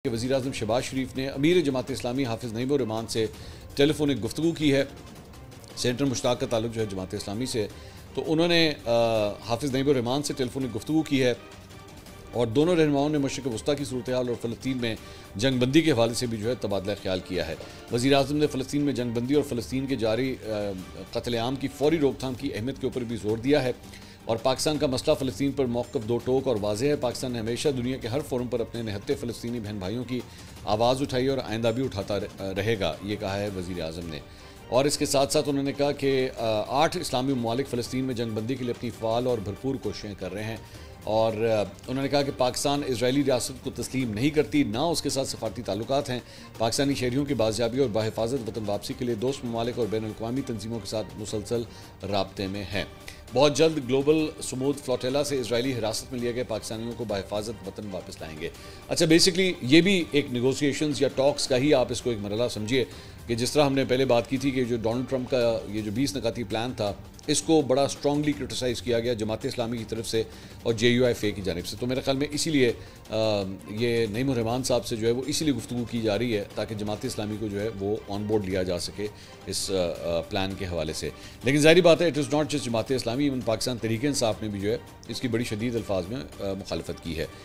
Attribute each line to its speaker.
Speaker 1: वज़ीर-ए-आज़म शहबाज शरीफ ने अमीर जमात इस्लामी हाफिज़ नईमुर-रहमान से टेलीफोनिक गुफ्तगू की है। सेनेटर मुश्ताक का ताल्लुक जो है जमात इस्लामी से, तो उन्होंने हाफिज़ नईमुर-रहमान से टेलीफोनिक गुफ्तगू की है और दोनों रहनुमाओं ने मशरिक़ वस्ता की सूरत हाल और फ़लस्तीन में जंग बंदी के हवाले से भी जो है तबादला ख्याल किया है। वज़ीर-ए-आज़म ने फ़लस्तीन में जंग बंदी और फ़लस्तीन के जारी कत्ल-ए-आम की फ़ौरी रोकथाम की अहमियत के ऊपर भी जोर दिया है और पाकिस्तान का मसला फ़लस्तीन पर मौक़िफ़ दो टोक और वाज़ेह है। पाकिस्तान ने हमेशा दुनिया के हर फोरम पर अपने निहत्ते फ़लस्तीनी बहन भाइयों की आवाज़ उठाई और आइंदा भी उठाता रहेगा, ये कहा है वज़ीर-ए-आज़म ने। और इसके साथ साथ उन्होंने कहा कि 8 इस्लामी ममालिक फ़लस्तीन में जंग बंदी के लिए अपनी फ़ाल और भरपूर कोशिशें कर रहे हैं और उन्होंने कहा कि पाकिस्तान इजरायली रियासत को तस्लीम नहीं करती, ना उसके साथ सफारती ताल्लुकात हैं। पाकिस्तानी शहरियों की बाज़ियाबी और बाहिफाजत वतन वापसी के लिए दोस्त ममालिक और बैन अल-अक़वामी तंजीमों के साथ मुसलसल राब्ते में हैं। बहुत जल्द ग्लोबल समूद फ्लोटेला से इजरायली हिरासत में लिए गए पाकिस्तानियों को बाहिफाजत वतन वापस लाएंगे। अच्छा, बेसिकली ये भी एक नेगोशिएशंस या टॉक्स का ही आप इसको एक मरहला समझिए कि जिस तरह हमने पहले बात की थी कि जो डोनाल्ड ट्रंप का ये जो 20 नकाती प्लान था, इसको बड़ा स्ट्रांगली क्रिटिसाइज़ किया गया जमात इस्लामी की तरफ से और JUIF की जानिब से। तो मेरे ख्याल में इसीलिए ये नईमुर-रहमान साहब से जो है वो इसीलिए गुफ्तगू की जा रही है ताकि जमात इस्लामी को जो है वो ऑन बोर्ड लिया जा सके इस प्लान के हवाले से। लेकिन ज़ाहिर बात है, it is not just Jamaat Islami, even Pakistan Tehreek Insaf ने भी जो है इसकी बड़ी शदीद अल्फाज में मुखालफत की है।